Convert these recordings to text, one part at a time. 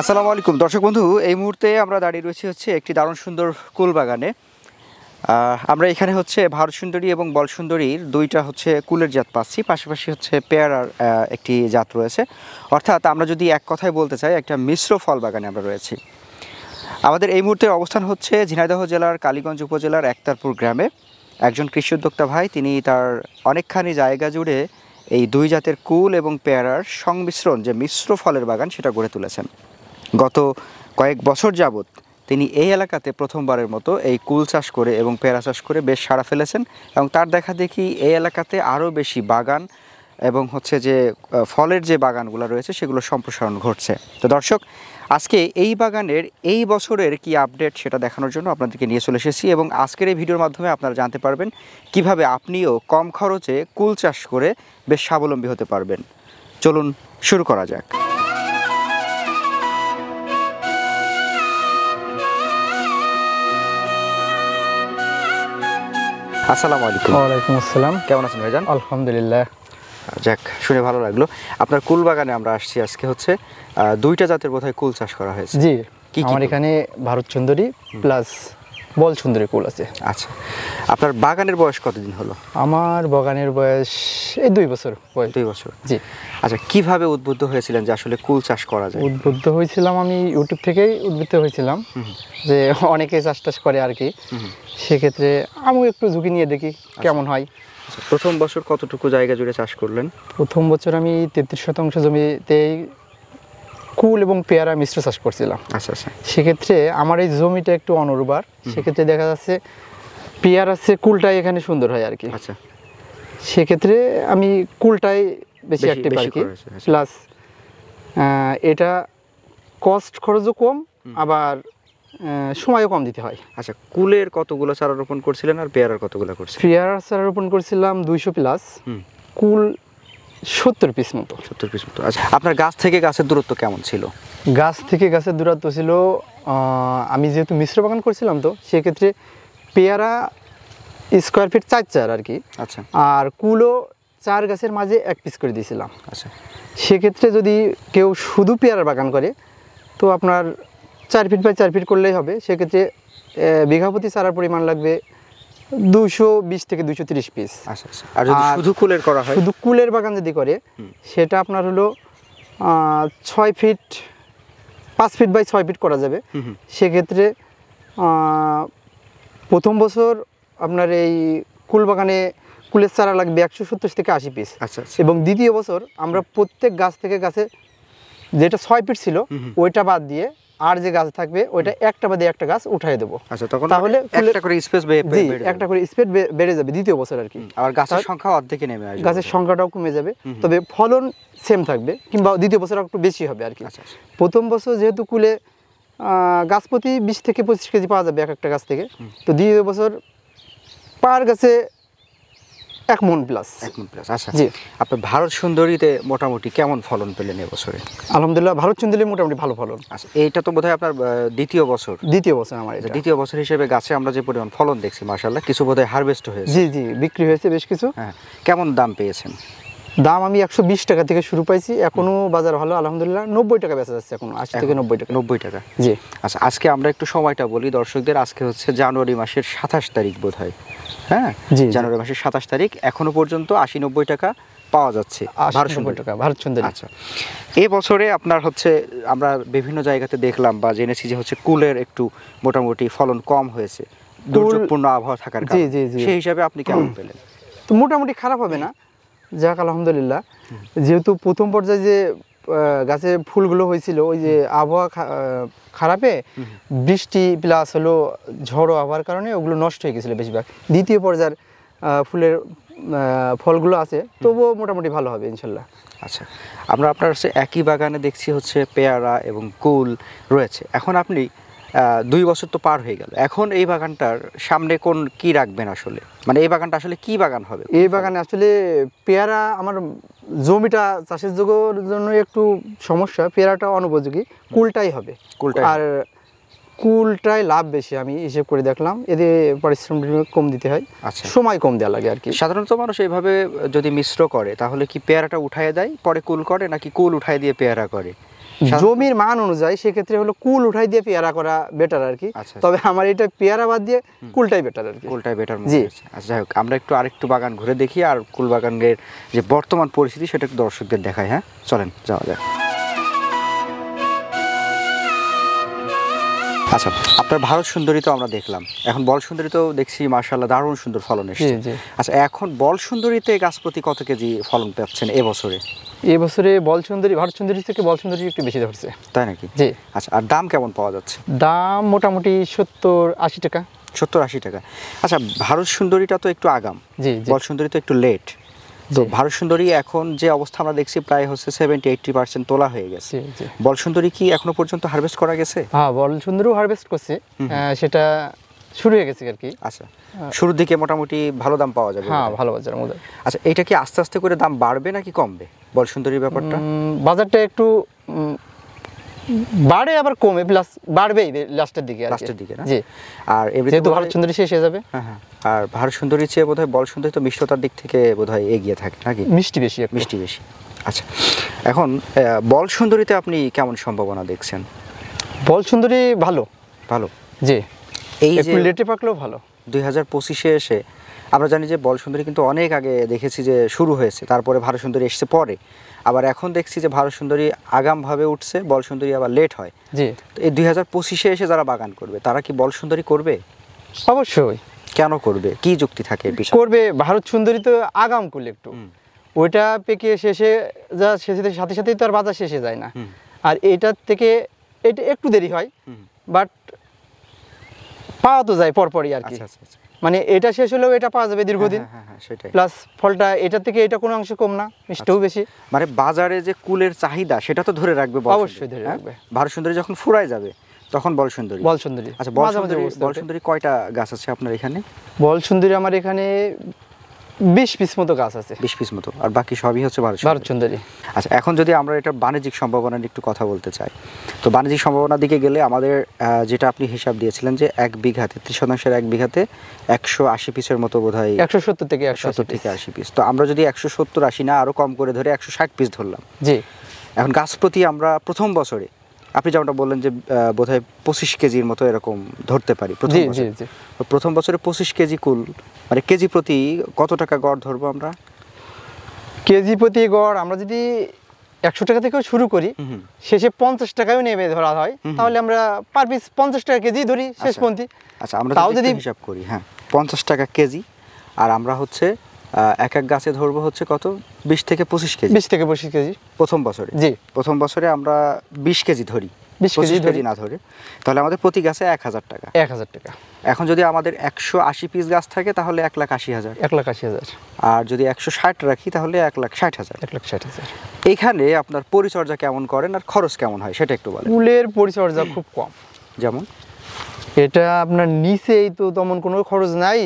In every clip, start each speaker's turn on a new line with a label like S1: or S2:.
S1: আসসালামু আলাইকুম দর্শক বন্ধু, এই মুহূর্তে আমরা দাঁড়িয়ে রয়েছি একটি দারুণ সুন্দর কুল বাগানে। আমরা এখানে ভারত সুন্দরী এবং বল সুন্দরীর দুইটা কুলের জাত পাচ্ছি, পাশাপাশি পেয়ারার একটি জাত রয়েছে। অর্থাৎ আমরা যদি এক কথায় বলতে চাই, একটা মিশ্র ফল বাগানে আমরা রয়েছি। আমাদের এই মুহূর্তে অবস্থান ঝিনাইদহ জেলার কালীগঞ্জ উপজেলার একতারপুর গ্রামে। একজন কৃষি উদ্যোক্তা ভাই, তিনি তার অনেকখানি জায়গা জুড়ে এই দুই জাতের কুল এবং পেয়ারার সংমিশ্রণ যে মিশ্র ফলের বাগান সেটা গড়ে তুলেছেন। গত কয়েক বছর যাবৎ তিনি এই এলাকাতে প্রথমবারের মতো এই কুল চাষ করে এবং পেয়ারা চাষ করে বেশ সাড়া ফেলেছেন, এবং তার দেখা দেখি এই এলাকাতে আরও বেশি বাগান এবং যে ফলের যে বাগানগুলো রয়েছে সেগুলো সম্প্রসারণ ঘটছে। তো দর্শক, আজকে এই বাগানের এই বছরের কি আপডেট সেটা দেখানোর জন্য আপনাদেরকে নিয়ে চলে এসেছি, এবং আজকের এই ভিডিওর মাধ্যমে আপনারা জানতে পারবেন কিভাবে আপনিও কম খরচে কুল চাষ করে বেশ স্বাবলম্বী হতে পারবেন। চলুন শুরু করা যাক। আসসালামু আলাইকুম।
S2: ওয়ালাইকুম আসসালাম।
S1: কেমন আছেন ভাইজান?
S2: আলহামদুলিল্লাহ।
S1: যাক, শুনে ভালো লাগলো। আপনার কুল বাগানে আমরা আসছি আজকে। দুইটা জাতের বোধহয় কুল চাষ করা হয়েছে।
S2: জি,
S1: কি
S2: আমার এখানে ভারত সুন্দরী প্লাস বল সুন্দরী কুল আছে।
S1: আচ্ছা, আপনার বাগানের বয়স কতদিন হলো?
S2: আমার বাগানের বয়স এই 2 বছর বয়স।
S1: 2 বছর।
S2: জি।
S1: আচ্ছা, কিভাবে উদ্বুদ্ধ হয়েছিলেন যে আসলে কুল চাষ করা যায়?
S2: উদ্বুদ্ধ হয়েছিলাম, আমি ইউটিউব থেকেই উদ্বুদ্ধ হয়েছিলাম যে অনেকে চাষ টাস করে আর কি। সেক্ষেত্রে আমিও একটু ঝুঁকি নিয়ে দেখি কেমন হয়।
S1: প্রথম বছর কতটুকু জায়গা জুড়ে চাষ করলেন?
S2: প্রথম বছর আমি 33% জমিতেই কুল এবং পেয়ারা মিশ্র চাষ করছিলাম।
S1: আচ্ছা আচ্ছা।
S2: সেক্ষেত্রে আমার এই জমিটা একটু অনুর্বর, সেক্ষেত্রে দেখা যাচ্ছে পেয়ারা কুলটাই এখানে সুন্দর হয় আর কি।
S1: আচ্ছা,
S2: সেক্ষেত্রে আমি কুলটাই বেশি অ্যাক্টিভ আর কি। প্লাস এটা কস্ট খরচও কম, আবার সময়ও কম দিতে হয়।
S1: আচ্ছা, কুলের কতগুলো চারা রোপণ করছিলেন আর পেয়ারার কতগুলো করছিলেন?
S2: পেয়ারার চারা রোপণ করছিলাম 200 প্লাস, কুল 70 পিস মতো।
S1: 70 পিস মতো। আচ্ছা, আপনার গাছ থেকে গাছের দূরত্ব কেমন ছিল?
S2: গাছ থেকে গাছের দূরত্ব ছিল, আমি যেহেতু মিশ্র বাগান করছিলাম তো সেক্ষেত্রে পেয়ারা স্কোয়ার ফিট 4 আর কি।
S1: আচ্ছা।
S2: আর কুলও 4 গাছের মাঝে 1 পিস করে দিয়েছিলাম।
S1: আচ্ছা। সেক্ষেত্রে
S2: যদি কেউ শুধু পেয়ারার বাগান করে তো আপনার 4 ফিট বাই 4 ফিট করলেই হবে। সেক্ষেত্রে বিঘা প্রতি চারার পরিমাণ লাগবে 220 থেকে 230 পিস।
S1: আচ্ছা আচ্ছা। আর যদি শুধু কুলের করা হয়?
S2: শুধু কুলের বাগান যদি করে সেটা আপনার হলো 6 ফিট 5 ফিট বাই 6 ফিট করা যাবে। সেক্ষেত্রে প্রথম বছর আপনার এই কুল বাগানে কুলের চারা লাগবে 170 থেকে 80 পিস।
S1: আচ্ছা আচ্ছা।
S2: এবং দ্বিতীয় বছর আমরা প্রত্যেক গাছ থেকে গাছে যেটা 6 ফিট ছিল ওইটা বাদ দিয়ে আর যে গাছ থাকবে ওইটা একটা বাদে একটা গাছ উঠিয়ে দেবো।
S1: আচ্ছা, তখন তাহলে একটা করে স্পেস
S2: একটা করে স্পেস বেড়ে যাবে দ্বিতীয় বছর আর কি।
S1: আর গাছের সংখ্যা অর্ধেকে নেমে আসবে,
S2: গাছের সংখ্যাটাও কমে যাবে, তবে ফলন সেম থাকবে, কিংবা দ্বিতীয় বছর একটু বেশি হবে আর কি। প্রথম বছর যেহেতু কুলে গাছ প্রতি 20 থেকে 25 কেজি পাওয়া যাবে এক একটা গাছ থেকে, তো দ্বিতীয় বছর পার গাছে 1 মণ প্লাস।
S1: 1 মণ প্লাস। আচ্ছা জি। আপনার ভারত সুন্দরীতে মোটামুটি কেমন ফলন পেলেন এবছরে?
S2: আলহামদুলিল্লাহ, ভারত সুন্দরী মোটামুটি ভালো ফলন।
S1: আচ্ছা, এইটা তো বোধহয় আপনার দ্বিতীয় বছর?
S2: দ্বিতীয় বছর আমার এটা।
S1: দ্বিতীয় বছর হিসেবে গাছে আমরা যে পরিমাণ ফলন দেখছি, মাশাআল্লাহ, কিছু বোধহয় হারভেস্ট হয়েছে?
S2: জি জি, বিক্রি হয়েছে বেশ কিছু।
S1: হ্যাঁ, কেমন দাম পেয়েছেন?
S2: দাম আমি 120 টাকা থেকে শুরু পাইছি, এখনো বাজার ভালো আলহামদুলিল্লাহ। 90 টাকা বেচা যাচ্ছে এখন, 80 থেকে 90 টাকা।
S1: 90 টাকা।
S2: জি।
S1: আচ্ছা, আজকে আমরা একটু সময়টা বলি দর্শকদের। আজকে জানুয়ারি মাসের 27 তারিখ বোধহয়। হ্যাঁ জি, জানুয়ারি মাসের 27 তারিখ। এখনো পর্যন্ত 80-90 টাকা পাওয়া যাচ্ছে ভারত সুন্দরী। আচ্ছা, এই বছরে আপনার আমরা বিভিন্ন জায়গাতে দেখলাম বা জেনেছি যে কুলের একটু মোটামুটি ফলন কম হয়েছে দুর্যোগপূর্ণ আবহাওয়া থাকার কারণে। সেই হিসাবে আপনি কেমন পেলেন?
S2: তো মোটামুটি খারাপ হবে না, যাক আলহামদুলিল্লাহ। যেহেতু প্রথম পর্যায়ে যে গাছে ফুলগুলো হয়েছিল, ওই যে আবহাওয়া খারাপে বৃষ্টি প্লাস হলো ঝড়ো আবহাওয়ার কারণে ওগুলো নষ্ট হয়ে গেছিলো বেশিরভাগ। দ্বিতীয় পর্যায়ের ফুলের ফলগুলো আছে, তবুও মোটামুটি ভালো হবে ইনশাল্লাহ।
S1: আচ্ছা, আমরা আপনার একই বাগানে দেখছি পেয়ারা এবং কুল রয়েছে। এখন আপনি 2 বছর তো পার হয়ে গেল, এখন এই বাগানটার সামনে কি রাখবেন আসলে? মানে এই বাগানটা আসলে কি বাগান হবে?
S2: এই বাগানে আসলে পেয়ারা, আমার জমিটা চাষের জন্য একটু সমস্যা, পেয়ারাটা অনুপযোগী, কুলটাই হবে। আর কুলটাই লাভ বেশি, আমি হিসেব করে দেখলাম। এতে পরিশ্রম কম দিতে হয়, সময় কম দেওয়া লাগে আর কি।
S1: সাধারণত মানুষ এইভাবে যদি মিশ্র করে তাহলে কি পেয়ারাটা উঠায় দেয় পরে কুল করে, নাকি কুল উঠায় দিয়ে পেয়ারা করে?
S2: জমির মান অনুযায়ী সেক্ষেত্রে হলো কুল উঠাই দিয়ে পেয়ারা করা বেটার আর কি।
S1: আচ্ছা।
S2: তবে আমার এটা পেয়ারা বাদ দিয়ে কুলটাই বেটার আর কি।
S1: কুলটাই বেটার মনে
S2: জি।
S1: হচ্ছে। আচ্ছা যাই হোক, আমরা একটু আরেকটু বাগান ঘুরে দেখি আর কুল বাগানের যে বর্তমান পরিস্থিতি সেটা একটু দর্শকদের দেখাই। হ্যাঁ চলেন যাওয়া যায়। আচ্ছা, আপনার ভারত সুন্দরী তো আমরা দেখলাম, এখন বল সুন্দরী তো দেখছি মাশাআল্লাহ দারুণ সুন্দর ফলন এসেছে।
S2: জি।
S1: আচ্ছা, এখন বল সুন্দরীতে গাছ প্রতি কত কেজি ফলন পাচ্ছেন এবছরে?
S2: এবছরে বল সুন্দরী, ভারত সুন্দরী থেকে বল সুন্দরী একটু বেশি ধরছে।
S1: তাই নাকি?
S2: জি।
S1: আচ্ছা, আর দাম কেমন পাওয়া যাচ্ছে?
S2: দাম মোটামুটি 70-80 টাকা।
S1: 70-80 টাকা। আচ্ছা, ভারত সুন্দরীটা তো একটু আগাম,
S2: জি।
S1: বল সুন্দরী তো একটু লেট। তো ভারত সুন্দরী এখন যে অবস্থা আমরা দেখছি প্রায় হচ্ছে 70-80% তোলা হয়ে গেছে।
S2: জি।
S1: বল সুন্দরী কি এখনো পর্যন্ত হারভেস্ট করা গেছে?
S2: হ্যাঁ, বল সুন্দরীও হারভেস্ট করছে, সেটা শুরু হয়ে গেছে আর কি।
S1: আচ্ছা, শুরুর দিকে মোটামুটি ভালো দাম পাওয়া যাবে?
S2: হ্যাঁ, ভালো বাজারের মধ্যে।
S1: আচ্ছা, এটা কি আস্তে আস্তে করে দাম বাড়বে নাকি কমবে বল সুন্দরীর ব্যাপারটা?
S2: বাজারটা একটু বাড়ে আবার কমে, প্লাস বাড়বেই লাস্টের দিকে আর কি।
S1: লাস্টের দিকে না?
S2: জি।
S1: আর
S2: যেহেতু ভারত সুন্দরী শেষ হয়ে যাবে।
S1: হ্যাঁ। আর ভারত সুন্দরীর চেয়ে বোধহয় বল সুন্দরী তো মিষ্টতার দিক থেকে বোধহয় এগিয়ে থাকে নাকি?
S2: মিষ্টি বেশি একটু।
S1: মিষ্টি বেশি। আচ্ছা, এখন বল সুন্দরীতে আপনি কেমন সম্ভাবনা দেখছেন?
S2: বল সুন্দরী ভালো।
S1: ভালো।
S2: জি।
S1: এই যে
S2: একটু লেটে পাকলেও ভালো।
S1: 2025-এ এসে আমরা জানি যে বল সুন্দরী কিন্তু অনেক আগে দেখেছি যে শুরু হয়েছে, তারপরে ভারত সুন্দরী এসছে পরে, আবার এখন দেখছি যে ভারত সুন্দরী আগামভাবে উঠছে, বল সুন্দরী আবার লেট হয়।
S2: জি।
S1: তো এই 2025-এ এসে যারা বাগান করবে তারা কি বল সুন্দরী করবে?
S2: অবশ্যই
S1: কেন করবে, কি যুক্তি থাকে এর পিছনে?
S2: করবে। ভারত সুন্দরী তো আগাম করলে একটু, ওইটা পেকে শেষে যা শেষে সাথে সাথেই তো আর বাজার শেষে যায় না। আর এটার থেকে এটা একটু দেরি হয়, বাট পাওয়া তো যায় পরপরই আর কি।
S1: আচ্ছা।
S2: মানে এটা শেষ হলেও এটা পাওয়া যাবে দীর্ঘদিন।
S1: হ্যাঁ, সেটাই।
S2: প্লাস ফলটা এটা থেকে এটা কোনো অংশ কম না, মিষ্টিও বেশি।
S1: মানে বাজারে যে কুলের চাহিদা সেটা তো ধরে রাখবে বল সুন্দরী।
S2: অবশ্যই ধরে রাখবে।
S1: ভারত সুন্দরী যখন ফুরায় যাবে তখন বল সুন্দরী।
S2: বল সুন্দরী।
S1: আচ্ছা, বল সুন্দরী কয়টা গাছ আছে আপনার এখানে?
S2: বল সুন্দরী আমার এখানে 20 পিস মতো গাছ আছে।
S1: 20 পিস মতো, আর বাকি সবই হচ্ছে ভারত
S2: সুন্দরী।
S1: আচ্ছা, এখন যদি আমরা এটা বাণিজ্যিক সম্ভাবনা নিয়ে একটু কথা বলতে চাই, তো বাণিজ্যিক সম্ভাবনার দিকে গেলে আমাদের যেটা আপনি হিসাব দিয়েছিলেন যে 1 বিঘাতে 30% 1 বিঘাতে 180 পিসের মতো বোধহয়,
S2: 170 থেকে
S1: 80 পিস। তো আমরা যদি 170-80 না আরো কম করে ধরে 160 পিস ধরলাম।
S2: জি।
S1: এখন গাছ প্রতি আমরা প্রথম বছরে আপনি যেমনটা বললেন যে বোধহয় 25 কেজির মতো এরকম ধরতে পারি প্রথম বছরে।
S2: জি।
S1: তো প্রথম বছরে 25 কেজি কুল, মানে কেজি প্রতি কত টাকা গড় ধরবো আমরা?
S2: কেজি প্রতি গড় আমরা যদি 100 টাকা থেকেও শুরু করি, শেষে 50 টাকাও নেবে ধরা হয়, তাহলে আমরা পার পিস 50 টাকা কেজি ধরি শেষ পর্যন্ত।
S1: আচ্ছা, আমরা তাও যদি হিসাব করি, হ্যাঁ 50 টাকা কেজি, আর আমরা হচ্ছে এক গাছে ধরবো হচ্ছে কত, 20 থেকে 25 কেজি।
S2: 20 থেকে 25 কেজি
S1: প্রথম বছরে।
S2: জি।
S1: প্রথম বছরে আমরা 20 কেজি ধরি,
S2: 20
S1: কেজি না ধরে, তাহলে আমাদের প্রতি গাছে 1000 টাকা।
S2: 1000 টাকা।
S1: এখন যদি আমাদের 180 পিস গাছ থাকে তাহলে 1,80,000।
S2: 1,80,000।
S1: আর যদি 160 রাখি তাহলে 1,60,000।
S2: 1,60,000।
S1: এইখানে আপনার পরিচর্যা কেমন করেন আর খরচ কেমন হয় সেটা একটু বলেন।
S2: ফুলের পরিচর্যা খুব কম।
S1: যেমন
S2: এটা আপনার নিচেই তো তেমন কোনো খরচ নাই,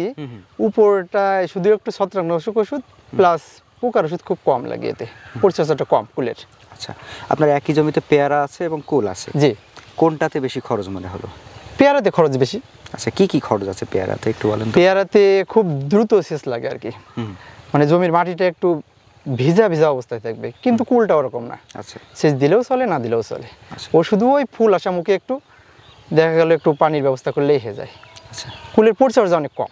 S2: উপরটা শুধু একটু ছত্রাকনাশক ওষুধ প্লাস পোকার ওষুধ খুব কম লাগে, এতে পরিচর্যাটা কম ফুলের।
S1: আচ্ছা, আপনার একই জমিতে পেয়ারা আছে এবং কুল আছে,
S2: জি,
S1: কোনটাতে বেশি খরচ মনে হলো?
S2: পেয়ারাতে খরচ বেশি।
S1: আচ্ছা, কি খরচ আছে পেয়ারাতে একটু বলেন।
S2: পেয়ারাতে খুব দ্রুত সেচ লাগে আর কি, মানে জমির মাটিটা একটু ভিজা ভিজা অবস্থায় থাকবে, কিন্তু কুলটা ওরকম না।
S1: আচ্ছা,
S2: সেচ দিলেও চলে, না দিলেও চলে। ও শুধু ওই ফুল আসা মুখে একটু দেখা গেল একটু পানির ব্যবস্থা করলেই হয়ে যায়।
S1: আচ্ছা,
S2: কুলের পরিচর্যা অনেক কম।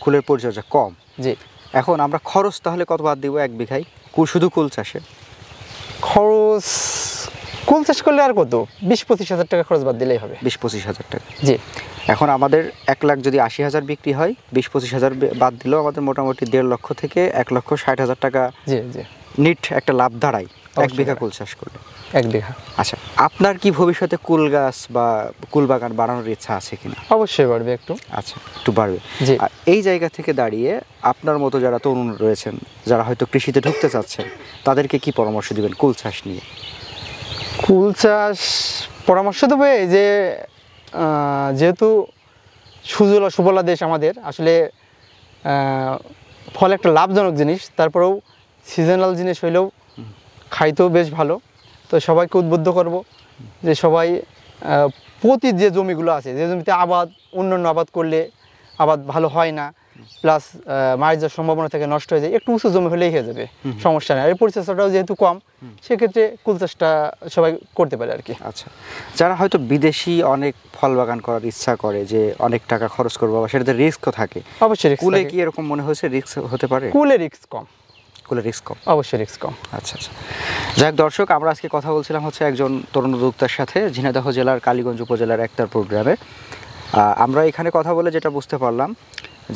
S1: কুলের পরিচর্যা কম।
S2: জি।
S1: এখন আমরা খরচ তাহলে কত বাদ দিব 1 বিঘায় শুধু কুল চাষে?
S2: খরচ কুল চাষ করলে আর কত 20-25 হাজার টাকা খরচ বাদ দিলেই হবে।
S1: 20-25 হাজার টাকা।
S2: জি।
S1: এখন আমাদের 1 লাখ যদি 80,000 বিক্রি হয়, 20-25 হাজার বাদ দিলেও আমাদের মোটামুটি 1.5 লক্ষ থেকে 1,60,000 টাকা
S2: জি জি
S1: নিট একটা লাভ দাঁড়ায় 1 বিঘা কুল চাষ করলে।
S2: 1 বিঘা।
S1: আচ্ছা, আপনার কি ভবিষ্যতে কুল গাছ বা কুল বাগান বানানোর ইচ্ছা আছে কিনা?
S2: অবশ্যই বাড়বে একটু।
S1: আচ্ছা, একটু বাড়বে।
S2: জি।
S1: আর এই জায়গা থেকে দাঁড়িয়ে আপনার মতো যারা তরুণ রয়েছেন, যারা হয়তো কৃষিতে ঢুকতে চাচ্ছেন, তাদেরকে কি পরামর্শ দিবেন কুল চাষ নিয়ে?
S2: কুল চাষ পরামর্শ দেবে যে যেহেতু সুফলা দেশ আমাদের, আসলে ফল একটা লাভজনক জিনিস, তারপরেও সিজনাল জিনিস হইলেও খাইতেও বেশ ভালো। তো সবাইকে উদ্বুদ্ধ করব যে সবাই প্রতি যে জমিগুলো আছে, যে জমিতে অন্যান্য আবাদ করলে আবাদ ভালো হয় না, প্লাস মারা যাওয়ার সম্ভাবনা থেকে নষ্ট হয়ে যায়, একটু উঁচু জমি হলেই হয়ে যাবে, সমস্যা নেই। আর এই পরিচর্যাটাও যেহেতু কম, সেক্ষেত্রে কুল চাষটা সবাই করতে পারে আর কি।
S1: আচ্ছা, যারা হয়তো বিদেশি অনেক ফল বাগান করার ইচ্ছা করে, যে অনেক টাকা খরচ করবো, বা সেটাতে রিস্কও থাকে,
S2: অবশ্যই রিস্ক
S1: কুলে কি এরকম মনে হয়েছে রিস্ক হতে পারে?
S2: কুলে রিস্ক কম,
S1: কুলে রিস্ক কম,
S2: অবশ্যই রিস্ক কম।
S1: আচ্ছা আচ্ছা। যাই হোক দর্শক, আমরা আজকে কথা বলছিলাম হচ্ছে একজন তরুণ উদ্যোক্তার সাথে, ঝিনাইদহ জেলার কালীগঞ্জ উপজেলার একতারপুর গ্রামে। আমরা এখানে কথা বলে যেটা বুঝতে পারলাম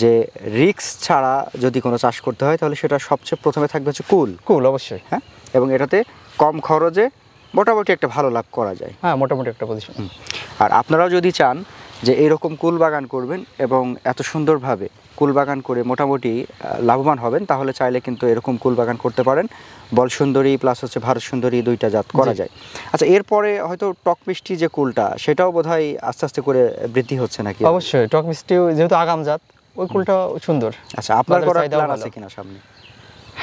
S1: যে রিস্ক ছাড়া যদি কোনো চাষ করতে হয় তাহলে সেটা সবচেয়ে প্রথমে থাকবে হচ্ছে কুল।
S2: কুল অবশ্যই,
S1: হ্যাঁ, এবং এটাতে কম খরচে মোটামুটি একটা ভালো লাভ করা যায়।
S2: হ্যাঁ, মোটামুটি একটা পজিশন।
S1: আর আপনারাও যদি চান যে এরকম কুল বাগান করবেন এবং এত সুন্দরভাবে কুল বাগান করে মোটামুটি লাভবান হবেন, তাহলে চাইলে কিন্তু এরকম কুল বাগান করতে পারেন। বল সুন্দরী প্লাস হচ্ছে ভারত সুন্দরী দুইটা জাত করা যায়। আচ্ছা, এরপরে হয়তো টক মিষ্টি যে কুলটা, সেটাও বোধহয় আস্তে আস্তে করে বৃদ্ধি হচ্ছে নাকি?
S2: অবশ্যই, টক মিষ্টিও যেহেতু আগাম জাত, ওই কুলটা সুন্দর।
S1: আচ্ছা, আপনার
S2: বাজারে
S1: করার
S2: চাহিদাও
S1: প্ল্যান
S2: ভালো।
S1: আছে কিনা সামনে?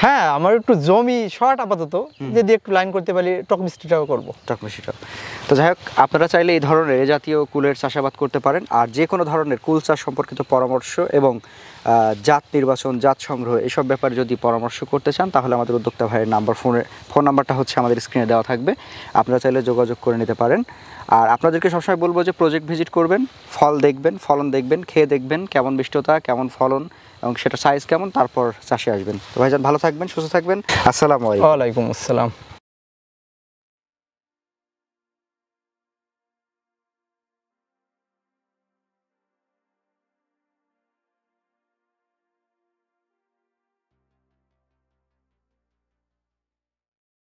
S2: হ্যাঁ, আমার একটু জমি শর্ট আপাতত, যদি একটু লাইন করতে পারি টক মিষ্টিটাও করবো।
S1: টক মিষ্টিটা। তো যাই হোক, আপনারা চাইলে এই ধরনের এ জাতীয় কুলের চাষাবাদ করতে পারেন। আর যে কোনো ধরনের কুল চাষ সম্পর্কিত পরামর্শ এবং জাত নির্বাচন, জাত সংগ্রহ, এসব ব্যাপারে যদি পরামর্শ করতে চান, তাহলে আমাদের উদ্যোক্তা ভাইয়ের ফোন নাম্বারটা হচ্ছে আমাদের স্ক্রিনে দেওয়া থাকবে, আপনারা চাইলে যোগাযোগ করে নিতে পারেন। আর আপনাদেরকে সবসময় বলবো যে প্রজেক্ট ভিজিট করবেন, ফল দেখবেন, ফলন দেখবেন, খেয়ে দেখবেন কেমন মিষ্টতা, কেমন ফলন এবং সেটা সাইজ কেমন, তারপর চাষে আসবেন। তো ভাইজান ভালো থাকবেন, সুস্থ থাকবেন, আসসালামু আলাইকুম।
S2: ওয়ালাইকুম আসসালাম।